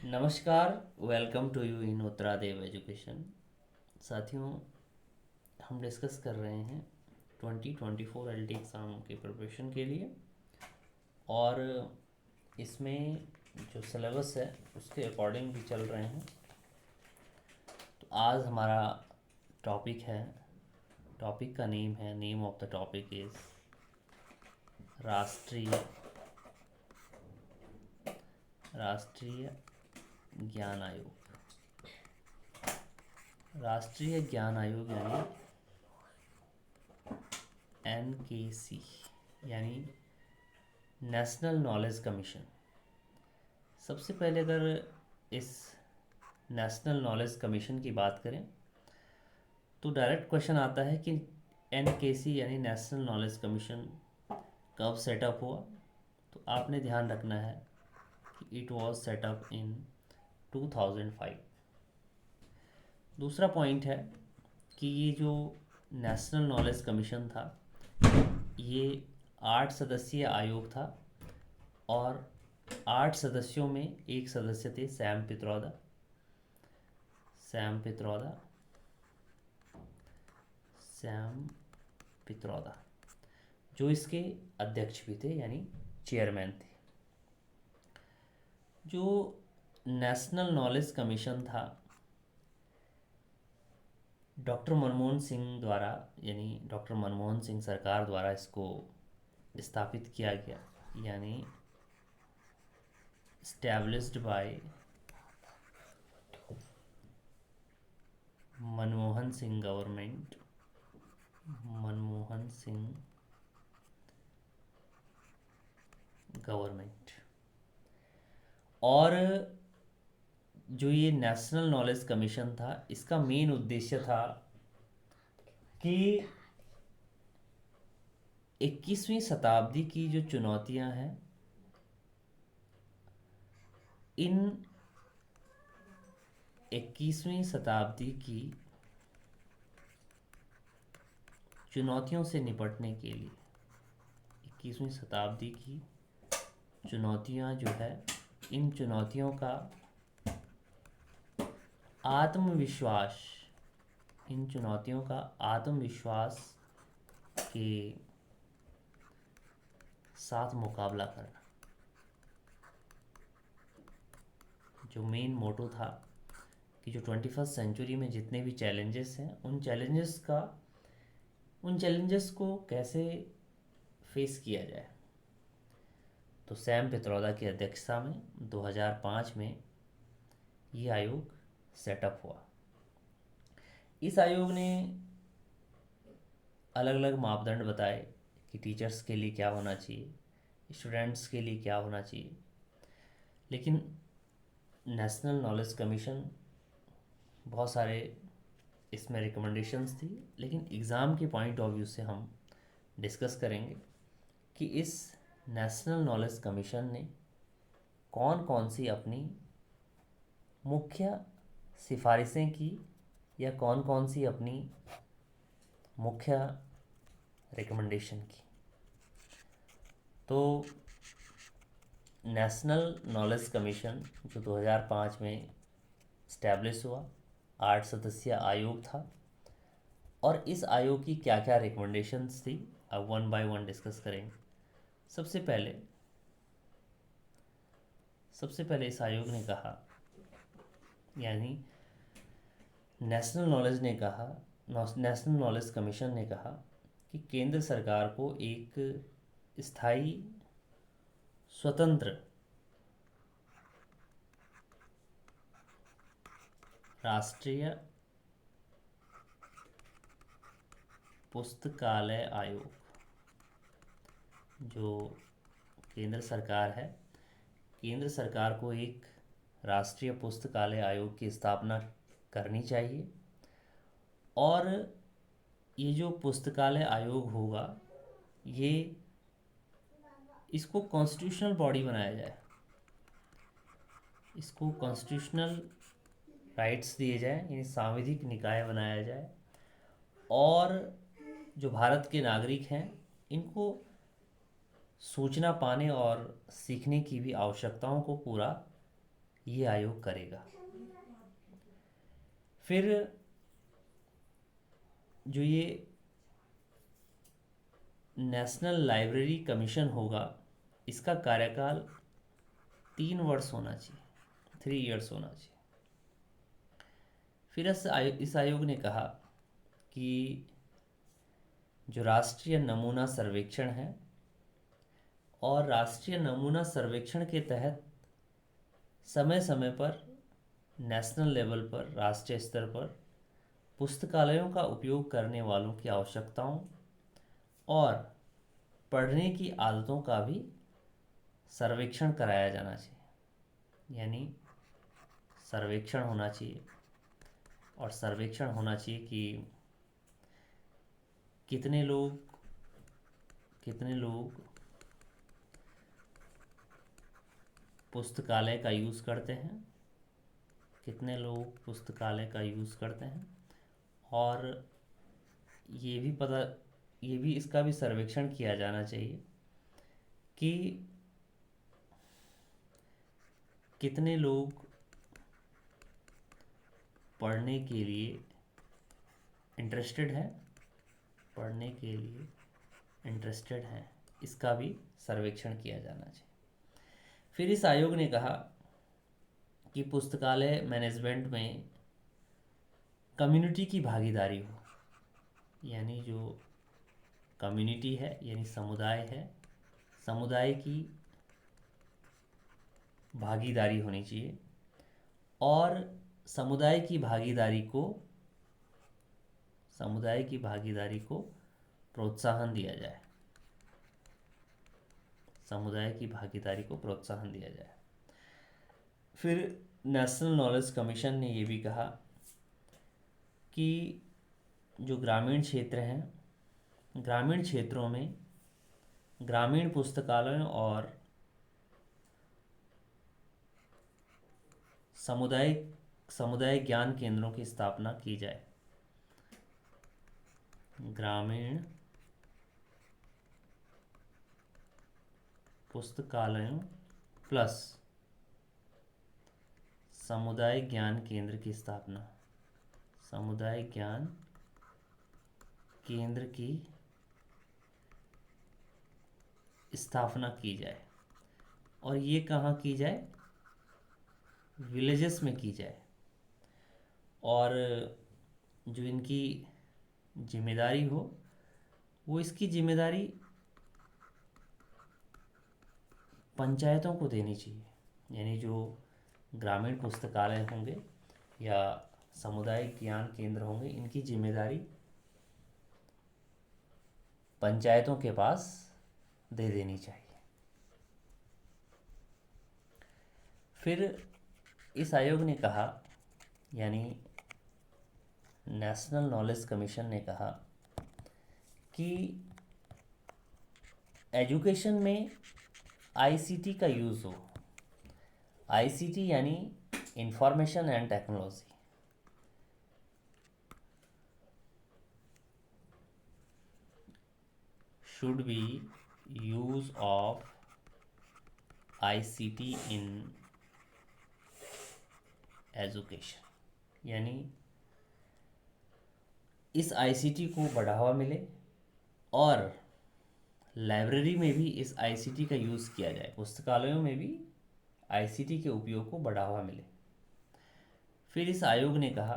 नमस्कार। Welcome to you in Uttaradev education. साथियों, हम डिस्कस कर रहे हैं 2024 एलटी एग्ज़ाम के प्रिपरेशन के लिए, और इसमें जो सिलेबस है उसके अकॉर्डिंग भी चल रहे हैं। तो आज हमारा टॉपिक का name of the topic is राष्ट्रीय राष्ट्रीय ज्ञान आयोग। राष्ट्रीय ज्ञान आयोग यानी NKC यानी नेशनल नॉलेज कमीशन। सबसे पहले अगर इस नेशनल नॉलेज कमीशन की बात करें तो डायरेक्ट क्वेश्चन आता है कि NKC यानी नेशनल नॉलेज कमीशन कब सेटअप हुआ। तो आपने ध्यान रखना है कि इट वाज सेटअप इन 2005। दूसरा पॉइंट है कि ये जो नेशनल नॉलेज कमीशन था ये 8 सदस्यीय आयोग था, और 8 सदस्यों में एक सदस्य थे सैम पित्रोदा, जो इसके अध्यक्ष भी थे यानी चेयरमैन थे। जो नेशनल नॉलेज कमीशन था डॉक्टर मनमोहन सिंह द्वारा यानी डॉक्टर मनमोहन सिंह सरकार द्वारा इसको स्थापित किया गया, यानी established by Manmohan Singh government. और जो ये नेशनल नॉलेज कमीशन था इसका मेन उद्देश्य था कि 21वीं शताब्दी की जो चुनौतियां हैं इन 21वीं शताब्दी की चुनौतियों से निपटने के लिए 21वीं शताब्दी की चुनौतियां जो है इन चुनौतियों का आत्मविश्वास के साथ मुकाबला करना। जो मेन मोटो था कि जो 21st सेंचुरी में जितने भी चैलेंजेस हैं उन चैलेंजेस को कैसे फेस किया जाए। तो सैम पित्रोदा की अध्यक्षता में 2005 में ये आयोग सेटअप हुआ। इस आयोग ने अलग अलग मापदंड बताए कि टीचर्स के लिए क्या होना चाहिए, स्टूडेंट्स के लिए क्या होना चाहिए। लेकिन नेशनल नॉलेज कमीशन बहुत सारे इसमें रिकमेंडेशंस थी, लेकिन एग्ज़ाम के पॉइंट ऑफ व्यू से हम डिस्कस करेंगे कि इस नेशनल नॉलेज कमीशन ने कौन कौन सी अपनी मुख्य सिफारिशें की या कौन कौन सी अपनी मुख्य रिकमेंडेशन की। तो नेशनल नॉलेज कमीशन जो 2005 में इस्टेब्लिश हुआ 8 सदस्यीय आयोग था, और इस आयोग की क्या क्या रिकमेंडेशंस थी अब वन बाय वन डिस्कस करेंगे। सबसे पहले इस आयोग ने कहा, यानी नेशनल नॉलेज कमीशन ने कहा कि केंद्र सरकार को एक स्थायी स्वतंत्र राष्ट्रीय पुस्तकालय आयोग, जो केंद्र सरकार है, केंद्र सरकार को एक राष्ट्रीय पुस्तकालय आयोग की स्थापना करनी चाहिए। और ये जो पुस्तकालय आयोग होगा इसको कॉन्स्टिट्यूशनल बॉडी बनाया जाए, इसको कॉन्स्टिट्यूशनल राइट्स दिए जाए, यानी सांविधिक निकाय बनाया जाए। और जो भारत के नागरिक हैं इनको सूचना पाने और सीखने की भी आवश्यकताओं को पूरा ये आयोग करेगा। फिर जो ये नेशनल लाइब्रेरी कमीशन होगा, इसका कार्यकाल 3 वर्ष होना चाहिए, 3 years होना चाहिए। फिर इस आयोग ने कहा कि जो राष्ट्रीय नमूना सर्वेक्षण है, और राष्ट्रीय नमूना सर्वेक्षण के तहत समय समय पर नेशनल लेवल पर, राष्ट्रीय स्तर पर पुस्तकालयों का उपयोग करने वालों की आवश्यकताओं और पढ़ने की आदतों का भी सर्वेक्षण कराया जाना चाहिए। यानी सर्वेक्षण होना चाहिए, और सर्वेक्षण होना चाहिए कि कितने लोग पुस्तकालय का यूज़ करते हैं, कितने लोग पुस्तकालय का यूज़ करते हैं, और ये भी इसका भी सर्वेक्षण किया जाना चाहिए कि कितने लोग पढ़ने के लिए इंटरेस्टेड हैं, इसका भी सर्वेक्षण किया जाना चाहिए। फिर इस आयोग ने कहा कि पुस्तकालय मैनेजमेंट में कम्युनिटी की भागीदारी हो। यानी जो कम्युनिटी है, यानी समुदाय है, समुदाय की भागीदारी होनी चाहिए, और समुदाय की भागीदारी को प्रोत्साहन दिया जाए। फिर नेशनल नॉलेज कमीशन ने ये भी कहा कि जो ग्रामीण क्षेत्र हैं, ग्रामीण क्षेत्रों में ग्रामीण पुस्तकालयों और समुदाय ज्ञान केंद्रों की स्थापना की जाए। ग्रामीण पुस्तकालयों प्लस समुदाय ज्ञान केंद्र की स्थापना, की जाए। और ये कहाँ की जाए? विलेजेस में की जाए। और जो इनकी जिम्मेदारी हो, वो इसकी जिम्मेदारी पंचायतों को देनी चाहिए। यानी जो ग्रामीण पुस्तकालय होंगे या समुदाय ज्ञान केंद्र होंगे, इनकी जिम्मेदारी पंचायतों के पास दे देनी चाहिए। फिर इस आयोग ने कहा, यानी नेशनल नॉलेज कमीशन ने कहा कि एजुकेशन में आईसीटी का यूज़ हो। आईसीटी यानी information and technology. Should be use of ICT in education. यानी इस आईसीटी को बढ़ावा मिले और लाइब्रेरी में भी इस आईसीटी का यूज़ किया जाए, पुस्तकालयों में भी आईसीटी के उपयोग को बढ़ावा मिले। फिर इस आयोग ने कहा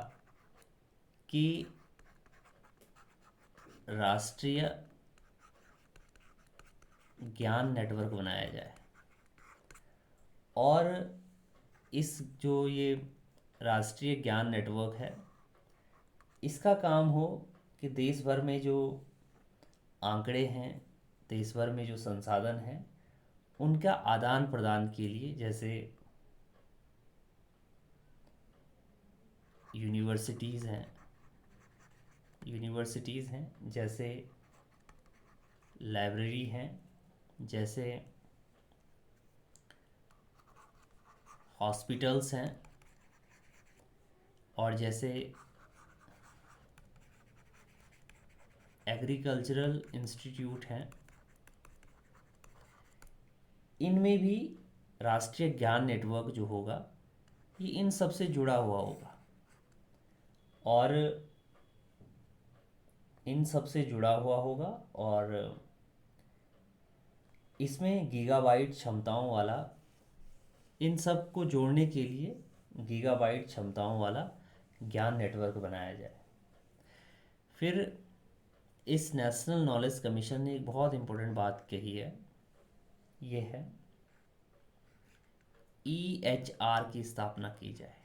कि राष्ट्रीय ज्ञान नेटवर्क बनाया जाए, और इस जो ये राष्ट्रीय ज्ञान नेटवर्क है, इसका काम हो कि देश भर में जो आंकड़े हैं, देश भर में जो संसाधन हैं, उनका आदान प्रदान के लिए, जैसे यूनिवर्सिटीज़ हैं, जैसे लाइब्रेरी हैं, जैसे हॉस्पिटल्स हैं, और जैसे एग्रीकल्चरल इंस्टीट्यूट हैं, इनमें भी राष्ट्रीय ज्ञान नेटवर्क जो होगा ये इन सब से जुड़ा हुआ होगा, और इन सब से जुड़ा हुआ होगा, और इसमें गीगाबाइट क्षमताओं वाला, इन सब को जोड़ने के लिए गीगाबाइट क्षमताओं वाला ज्ञान नेटवर्क बनाया जाए। फिर इस नेशनल नॉलेज कमीशन ने एक बहुत इम्पोर्टेंट बात कही है, ये है EHR की स्थापना की जाए।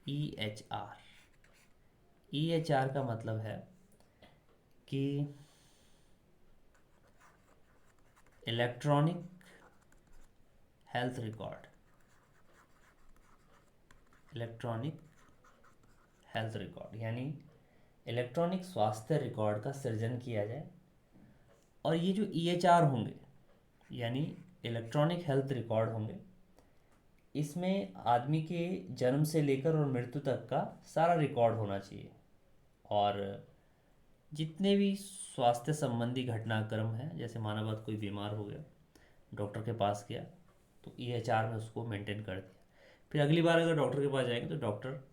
EHR, EHR का मतलब है कि electronic health record, electronic health record यानी इलेक्ट्रॉनिक स्वास्थ्य रिकॉर्ड का सृजन किया जाए। और ये जो EHR होंगे यानी इलेक्ट्रॉनिक हेल्थ रिकॉर्ड होंगे, इसमें आदमी के जन्म से लेकर और मृत्यु तक का सारा रिकॉर्ड होना चाहिए, और जितने भी स्वास्थ्य संबंधी घटनाक्रम हैं, जैसे मानवत कोई बीमार हो गया, डॉक्टर के पास गया, तो EHR में उसको मेंटेन कर दिया। फिर अगली बार अगर डॉक्टर के पास जाएंगे तो डॉक्टर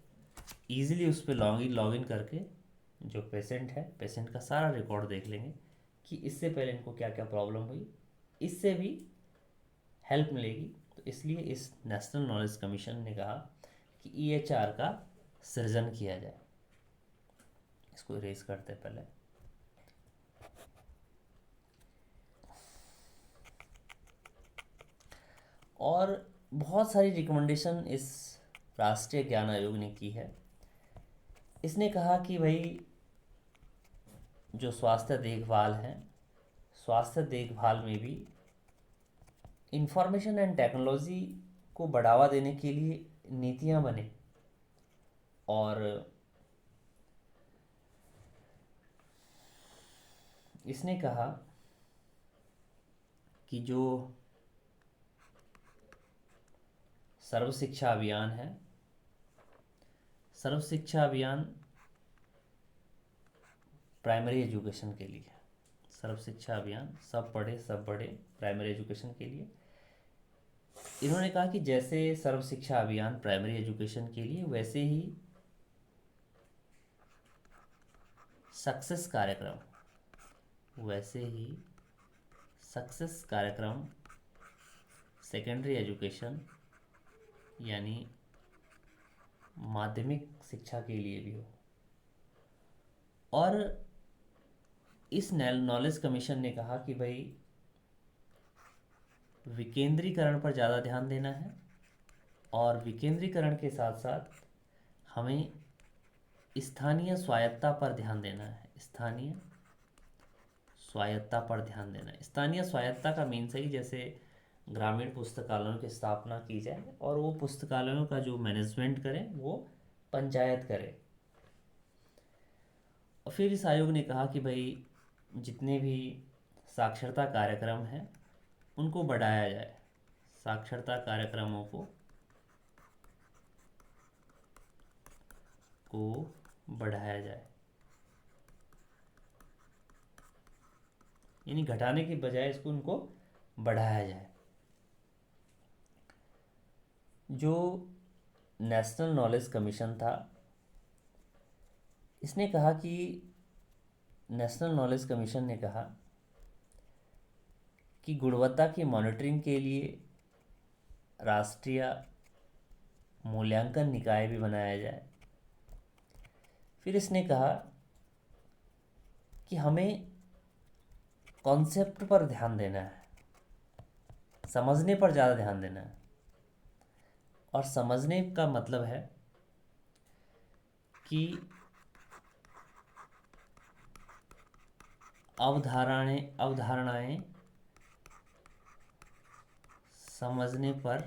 ईजिली उस पर लॉगिन करके जो पेशेंट है, पेशेंट का सारा रिकॉर्ड देख लेंगे कि इससे पहले इनको क्या क्या प्रॉब्लम हुई, इससे भी हेल्प मिलेगी। तो इसलिए इस नेशनल नॉलेज कमीशन ने कहा कि EHR का सृजन किया जाए। इसको इरेज करते पहले। और बहुत सारी रिकमेंडेशन इस राष्ट्रीय ज्ञान आयोग ने की है। इसने कहा कि भाई जो स्वास्थ्य देखभाल है, स्वास्थ्य देखभाल में भी इंफॉर्मेशन एंड टेक्नोलॉजी को बढ़ावा देने के लिए नीतियां बने, और इसने कहा कि जो सर्व शिक्षा अभियान है, सर्व शिक्षा अभियान प्राइमरी एजुकेशन के लिए, सर्व शिक्षा अभियान सब पढ़े सब बढ़े प्राइमरी एजुकेशन के लिए। इन्होंने कहा कि जैसे सर्व शिक्षा अभियान प्राइमरी एजुकेशन के लिए, वैसे ही सक्सेस कार्यक्रम, वैसे ही सक्सेस कार्यक्रम सेकेंडरी एजुकेशन यानी माध्यमिक शिक्षा के लिए भी हो। और इस नॉलेज कमीशन ने कहा कि भाई विकेंद्रीकरण पर ज़्यादा ध्यान देना है, और विकेंद्रीकरण के साथ साथ हमें स्थानीय स्वायत्ता पर ध्यान देना है। स्थानीय स्वायत्ता पर ध्यान देना है। स्थानीय स्वायत्ता का मीन सही, जैसे ग्रामीण पुस्तकालयों की स्थापना की जाए, और वो पुस्तकालयों का जो मैनेजमेंट करें वो पंचायत करे। और फिर इस आयोग ने कहा कि भाई जितने भी साक्षरता कार्यक्रम हैं उनको बढ़ाया जाए, साक्षरता कार्यक्रमों को बढ़ाया जाए, यानी घटाने की बजाय इसको उनको बढ़ाया जाए। जो नेशनल नॉलेज कमीशन था, इसने कहा कि नेशनल नॉलेज कमीशन ने कहा कि गुणवत्ता की मॉनिटरिंग के लिए राष्ट्रीय मूल्यांकन निकाय भी बनाया जाए। फिर इसने कहा कि हमें कॉन्सेप्ट पर ध्यान देना है, समझने पर ज़्यादा ध्यान देना है। और समझने का मतलब है कि अवधारणाएं समझने पर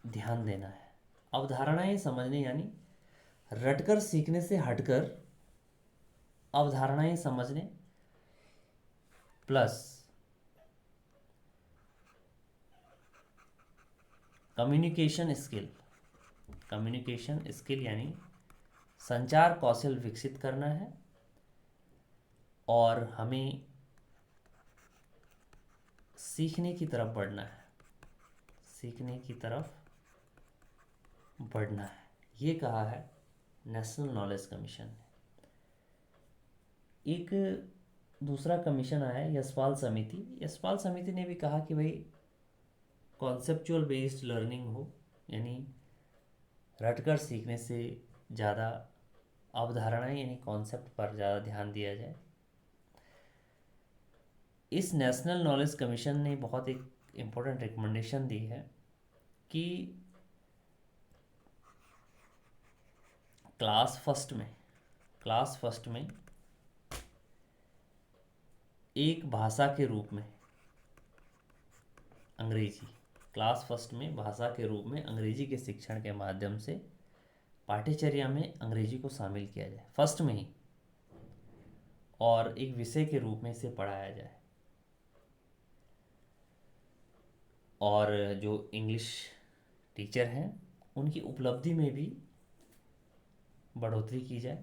ध्यान देना है। अवधारणाएं समझने यानी रटकर सीखने से हटकर अवधारणाएं समझने, प्लस कम्युनिकेशन स्किल यानी संचार कौशल विकसित करना है। और हमें सीखने की तरफ बढ़ना है, सीखने की तरफ बढ़ना है, ये कहा है नेशनल नॉलेज कमीशन ने। एक दूसरा कमीशन आया है यशपाल समिति। यशपाल समिति ने भी कहा कि भाई कॉन्सेप्चुअल बेस्ड लर्निंग हो, यानी रटकर सीखने से ज़्यादा अवधारणाएं यानी कॉन्सेप्ट पर ज़्यादा ध्यान दिया जाए। इस नेशनल नॉलेज कमीशन ने बहुत एक इम्पोर्टेंट रिकमेंडेशन दी है कि क्लास फर्स्ट में एक भाषा के रूप में अंग्रेजी, क्लास फर्स्ट में भाषा के रूप में अंग्रेजी के शिक्षण के माध्यम से पाठ्यचर्या में अंग्रेजी को शामिल किया जाए फर्स्ट में ही, और एक विषय के रूप में इसे पढ़ाया जाए। और जो इंग्लिश टीचर हैं उनकी उपलब्धि में भी बढ़ोतरी की जाए।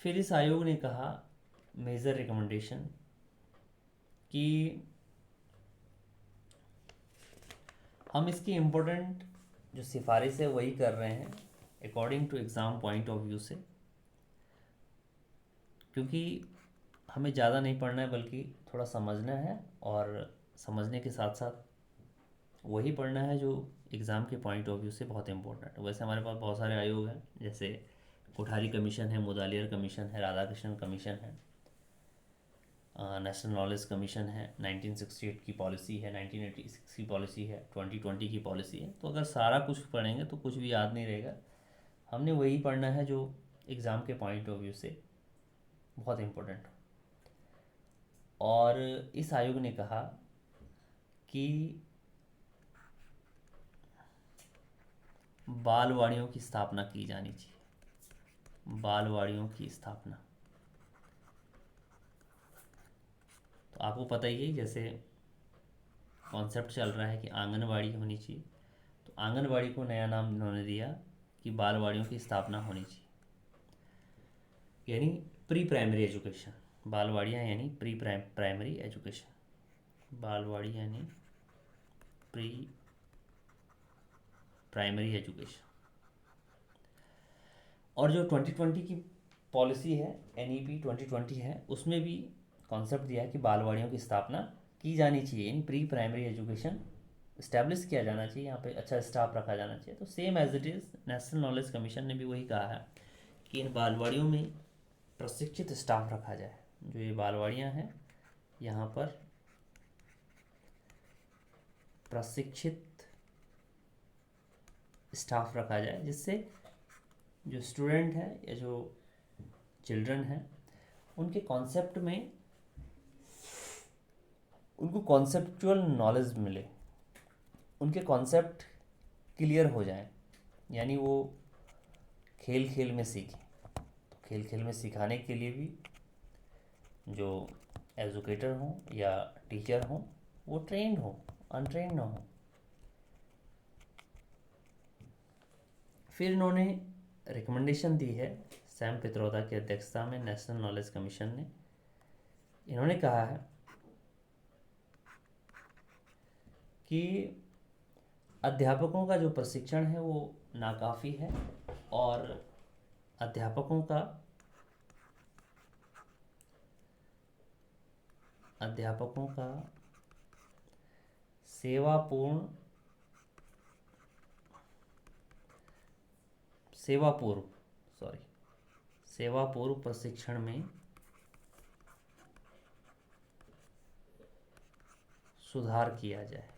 फिर इस आयोग ने कहा मेजर रिकमेंडेशन कि हम इसकी इम्पोर्टेंट जो सिफारिश है वही कर रहे हैं according to exam point of view से, क्योंकि हमें ज़्यादा नहीं पढ़ना है बल्कि थोड़ा समझना है, और समझने के साथ साथ वही पढ़ना है जो एग्ज़ाम के पॉइंट ऑफ व्यू से बहुत इंपॉर्टेंट है। वैसे हमारे पास बहुत सारे आयोग हैं, जैसे कोठारी कमीशन है, मुदालियर कमीशन है, राधाकृष्णन कमीशन है, नेशनल नॉलेज कमीशन है, 1968 की पॉलिसी है, 1986 की पॉलिसी है, 2020 की पॉलिसी है। तो अगर सारा कुछ पढ़ेंगे तो कुछ भी याद नहीं रहेगा। हमने वही पढ़ना है जो एग्ज़ाम के पॉइंट ऑफ व्यू से बहुत इम्पोर्टेंट हो। और इस आयोग ने कहा कि बालवाड़ियों की स्थापना की जानी चाहिए, बालवाड़ियों की स्थापना। तो आपको पता ही है, जैसे कॉन्सेप्ट चल रहा है कि आंगनवाड़ी होनी चाहिए, तो आंगनवाड़ी को नया नाम इन्होंने दिया कि बालवाड़ियों की स्थापना होनी चाहिए, यानी प्री प्राइमरी एजुकेशन। बालवाड़ियाँ यानी प्री प्राइमरी एजुकेशन, बालवाड़ी यानी प्री प्राइमरी एजुकेशन। और जो 2020 की पॉलिसी है, NEP 2020 है, उसमें भी कॉन्सेप्ट दिया है कि बालवाड़ियों की स्थापना की जानी चाहिए, यानी प्री प्राइमरी एजुकेशन इस्टेब्लिश किया जाना चाहिए, यहाँ पे अच्छा स्टाफ रखा जाना चाहिए। तो same as it is national knowledge commission ने भी वही कहा है कि इन बालवाड़ियों में प्रशिक्षित स्टाफ रखा जाए। जो ये बालवाड़ियाँ हैं यहाँ पर प्रशिक्षित स्टाफ रखा जाए, जिससे जो स्टूडेंट हैं या जो चिल्ड्रन हैं उनके कॉन्सेप्ट में उनको कॉन्सेप्चुअल नॉलेज मिले, उनके कॉन्सेप्ट क्लियर हो जाएं, यानी वो खेल खेल में सीखें। तो खेल खेल में सिखाने के लिए भी जो एजुकेटर हों या टीचर हों वो ट्रेंड हो, अनट्रेंड ना हो। फिर इन्होंने रिकमेंडेशन दी है सैम पित्रोदा की अध्यक्षता में नेशनल नॉलेज कमीशन ने। इन्होंने कहा है कि अध्यापकों का जो प्रशिक्षण है वो नाकाफ़ी है, और अध्यापकों का सेवापूर्व प्रशिक्षण में सुधार किया जाए।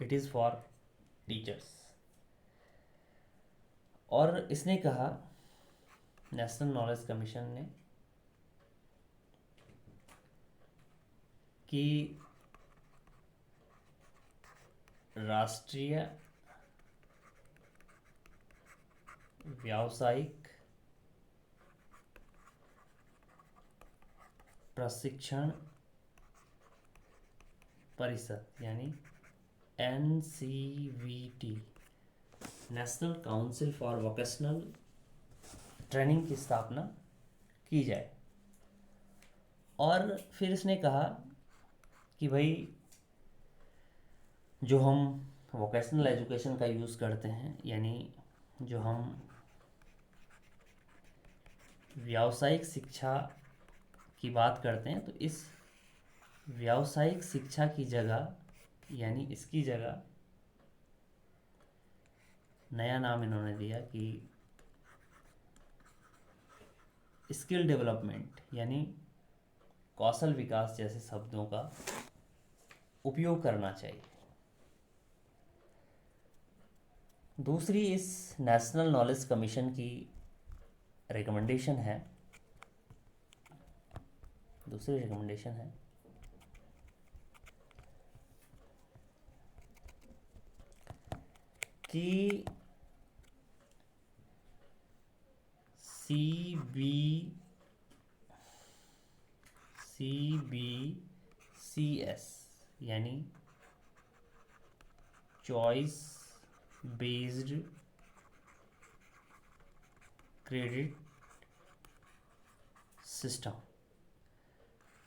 It is for teachers. और इसने कहा नेशनल नॉलेज कमीशन ने कि राष्ट्रीय व्यावसायिक प्रशिक्षण परिषद यानी NCVT, national council for vocational training की स्थापना की जाए। और फिर इसने कहा कि भाई जो हम वोकेशनल एजुकेशन का यूज़ करते हैं, यानी जो हम व्यावसायिक शिक्षा की बात करते हैं, तो इस व्यावसायिक शिक्षा की जगह, यानी इसकी जगह नया नाम इन्होंने दिया कि स्किल डेवलपमेंट, यानी कौशल विकास जैसे शब्दों का उपयोग करना चाहिए। दूसरी इस नेशनल नॉलेज कमीशन की रिकमेंडेशन है, दूसरी रिकमेंडेशन है कि CBCS यानी choice based credit system,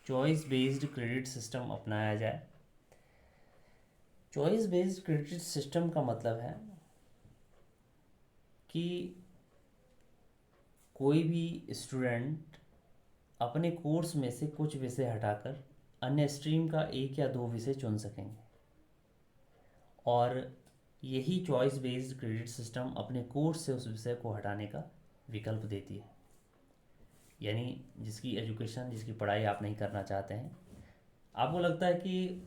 choice based credit system अपनाया जाए। चॉइस बेस्ड क्रेडिट सिस्टम का मतलब है कि कोई भी स्टूडेंट अपने कोर्स में से कुछ विषय हटाकर अन्य स्ट्रीम का एक या दो विषय चुन सकेंगे, और यही चॉइस बेस्ड क्रेडिट सिस्टम अपने कोर्स से उस विषय को हटाने का विकल्प देती है। यानी जिसकी एजुकेशन, जिसकी पढ़ाई आप नहीं करना चाहते हैं, आपको लगता है कि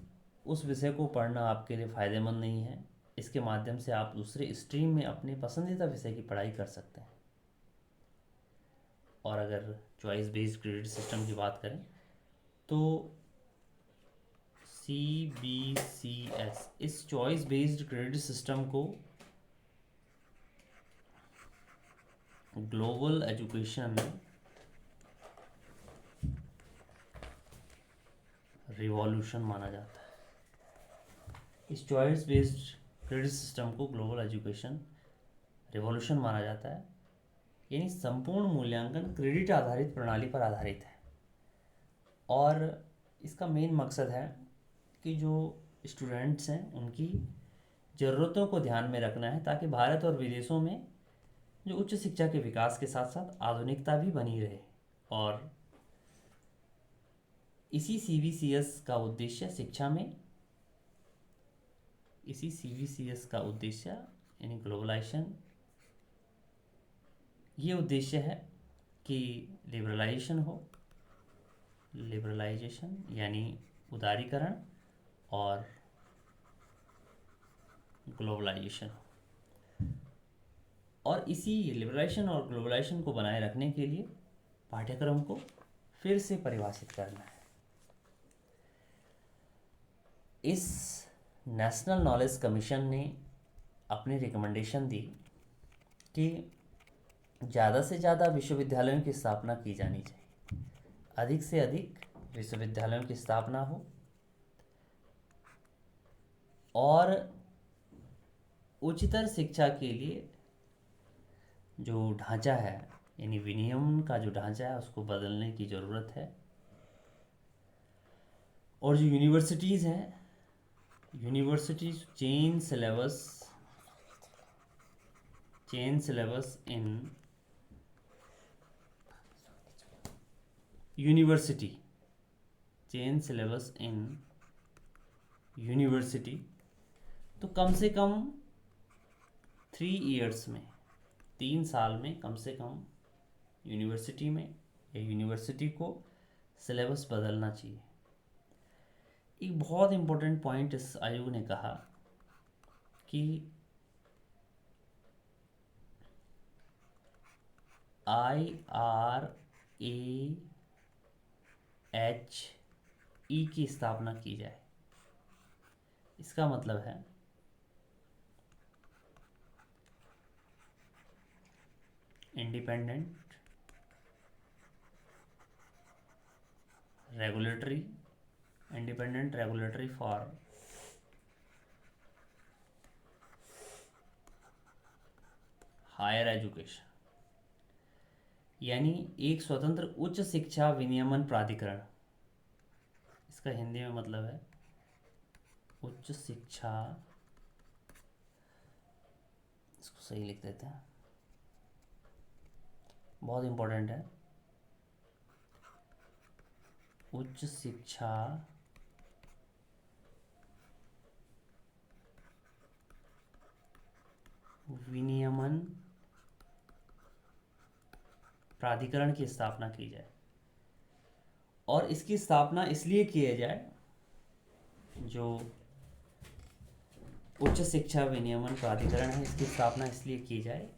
उस विषय को पढ़ना आपके लिए फ़ायदेमंद नहीं है, इसके माध्यम से आप दूसरे स्ट्रीम में अपने पसंदीदा विषय की पढ़ाई कर सकते हैं। और अगर चॉइस बेस्ड क्रेडिट सिस्टम की बात करें तो CBCS इस चॉइस बेस्ड क्रेडिट सिस्टम को ग्लोबल एजुकेशन रिवॉल्यूशन माना जाता है। इस चॉइस बेस्ड क्रेडिट सिस्टम को ग्लोबल एजुकेशन रिवॉल्यूशन माना जाता है, यानी संपूर्ण मूल्यांकन क्रेडिट आधारित प्रणाली पर आधारित है। और इसका मेन मकसद है कि जो स्टूडेंट्स हैं उनकी ज़रूरतों को ध्यान में रखना है, ताकि भारत और विदेशों में जो उच्च शिक्षा के विकास के साथ साथ आधुनिकता भी बनी रहे। और इसी CBCS का उद्देश्य शिक्षा में, इसी CBCS का उद्देश्य यानी ग्लोबलाइजेशन, ये उद्देश्य है कि लिबरलाइजेशन हो, लिबरलाइजेशन यानी उदारीकरण, और ग्लोबलाइजेशन। और इसी लिबरलाइजेशन और ग्लोबलाइजेशन को बनाए रखने के लिए पाठ्यक्रम को फिर से परिभाषित करना है। इस नेशनल नॉलेज कमीशन ने अपनी रिकमेंडेशन दी कि ज़्यादा से ज़्यादा विश्वविद्यालयों की स्थापना की जानी चाहिए, अधिक से अधिक विश्वविद्यालयों की स्थापना हो, और उच्चतर शिक्षा के लिए जो ढांचा है, यानी विनियमन का जो ढांचा है, उसको बदलने की ज़रूरत है। और जो यूनिवर्सिटीज़ हैं, universities change syllabus in university, change syllabus in university. तो कम से कम 3 ईयर्स में, 3 साल में कम से कम यूनिवर्सिटी में या यूनिवर्सिटी को सिलेबस बदलना चाहिए। एक बहुत इम्पोर्टेंट पॉइंट इस आयोग ने कहा कि IRAHE की स्थापना की जाए। इसका मतलब है independent regulatory, independent regulatory for higher education, यानी एक स्वतंत्र उच्च शिक्षा विनियमन प्राधिकरण। इसका हिंदी में मतलब है उच्च शिक्षा, इसको सही लिख देते हैं, बहुत इम्पोर्टेंट है। उच्च शिक्षा विनियमन प्राधिकरण की स्थापना की जाए। और इसकी स्थापना इसलिए की जाए, जो उच्च शिक्षा विनियमन प्राधिकरण है, इसकी स्थापना इसलिए की जाए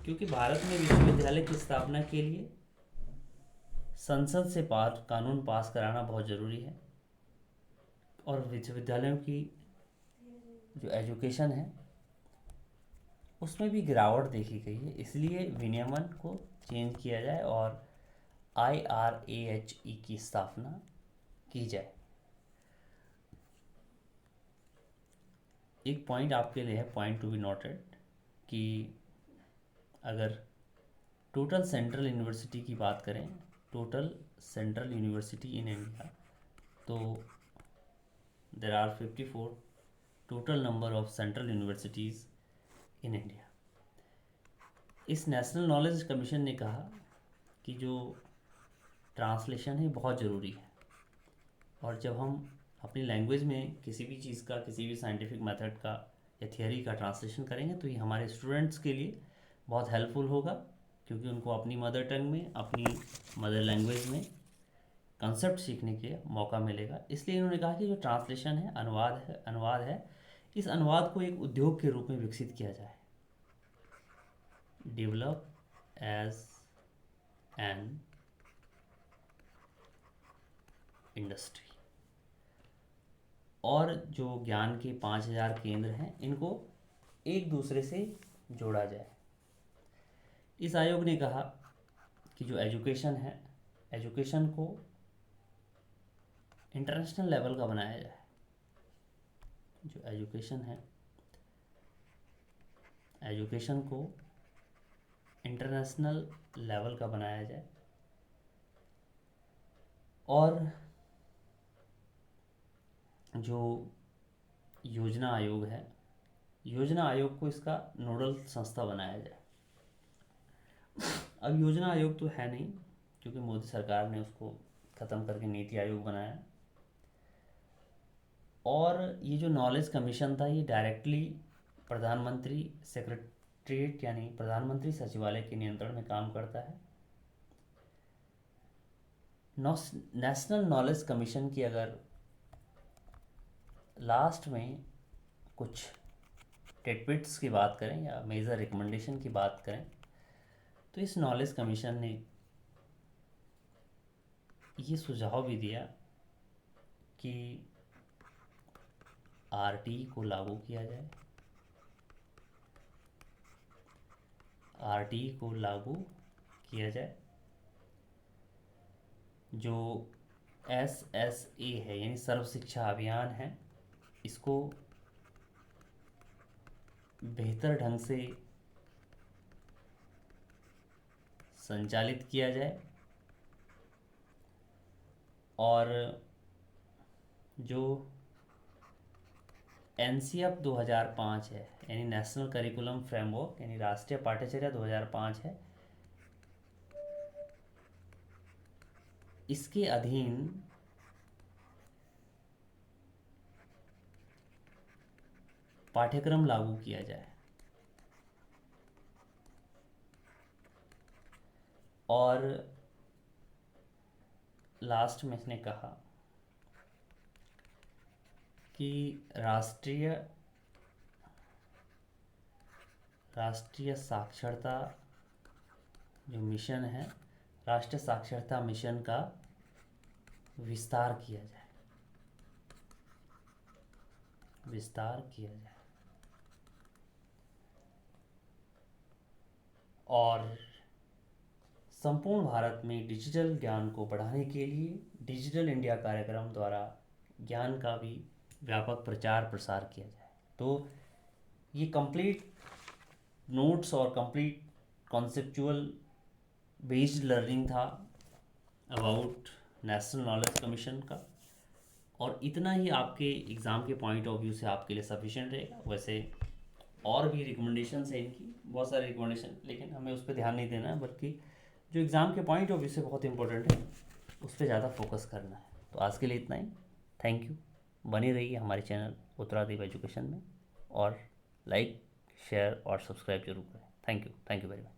क्योंकि भारत में विश्वविद्यालय की स्थापना के लिए संसद से कानून पास कराना बहुत ज़रूरी है। और विश्वविद्यालयों की जो एजुकेशन है उसमें भी गिरावट देखी गई है, इसलिए विनियमन को चेंज किया जाए और IRAHE की स्थापना की जाए। एक पॉइंट आपके लिए है, पॉइंट टू बी नोटेड, कि अगर टोटल सेंट्रल यूनिवर्सिटी की बात करें, total central university in India, तो there are 54 total number of central universities in India. इस नेशनल नॉलेज कमीशन ने कहा कि जो ट्रांसलेशन है बहुत ज़रूरी है, और जब हम अपनी लैंग्वेज में किसी भी चीज़ का, किसी भी साइंटिफिक मेथड का या थियोरी का ट्रांसलेशन करेंगे तो ये हमारे स्टूडेंट्स के लिए बहुत हेल्पफुल होगा, क्योंकि उनको अपनी मदर टंग में, अपनी मदर लैंग्वेज में कंसेप्ट सीखने के मौका मिलेगा। इसलिए इन्होंने कहा कि जो ट्रांसलेशन है, अनुवाद है, इस अनुवाद को एक उद्योग के रूप में विकसित किया जाए, डेवलप एज एन इंडस्ट्री। और जो ज्ञान के 5000 केंद्र हैं, इनको एक दूसरे से जोड़ा जाए। इस आयोग ने कहा कि जो एजुकेशन है, एजुकेशन को इंटरनेशनल लेवल का बनाया जाए। जो एजुकेशन है, एजुकेशन को इंटरनेशनल लेवल का बनाया जाए। और जो योजना आयोग है, योजना आयोग को इसका नोडल संस्था बनाया जाए। अब योजना आयोग तो है नहीं, क्योंकि मोदी सरकार ने उसको ख़त्म करके नीति आयोग बनाया। और ये जो नॉलेज कमीशन था, ये डायरेक्टली प्रधानमंत्री सेक्रेटरीट यानी प्रधानमंत्री सचिवालय के नियंत्रण में काम करता है। नेशनल नॉलेज कमीशन की अगर लास्ट में कुछ टिटबिट्स की बात करें या मेजर रिकमेंडेशन की बात करें, तो इस नॉलेज कमीशन ने ये सुझाव भी दिया कि RTE को लागू किया जाए, RTE को लागू किया जाए। जो SSA है यानी सर्व शिक्षा अभियान है, इसको बेहतर ढंग से संचालित किया जाए। और जो NCF 2005 है यानी नेशनल करिकुलम फ्रेमवर्क यानी राष्ट्रीय पाठ्यचर्या 2005 है, इसके अधीन पाठ्यक्रम लागू किया जाए। और लास्ट में इसने कहा कि राष्ट्रीय साक्षरता जो मिशन है, राष्ट्रीय साक्षरता मिशन का विस्तार किया जाए, विस्तार किया जाए। और संपूर्ण भारत में डिजिटल ज्ञान को बढ़ाने के लिए डिजिटल इंडिया कार्यक्रम द्वारा ज्ञान का भी व्यापक प्रचार प्रसार किया जाए। तो ये कंप्लीट नोट्स और कंप्लीट कॉन्सेप्चुअल बेस्ड लर्निंग था अबाउट नेशनल नॉलेज कमीशन का। और इतना ही आपके एग्ज़ाम के पॉइंट ऑफ व्यू से आपके लिए सफिशिएंट रहेगा। वैसे और भी रिकमेंडेशंस हैं इनकी, बहुत सारे रिकमेंडेशन, लेकिन हमें उस पर ध्यान नहीं देना है, बल्कि जो एग्ज़ाम के पॉइंट ऑफ व्यू से बहुत इंपॉर्टेंट है उस पर ज़्यादा फोकस करना है। तो आज के लिए इतना ही। Thank you. बनी रहिए हमारे चैनल उत्तरादेव एजुकेशन में, और लाइक, शेयर और सब्सक्राइब जरूर करें। Thank you very much.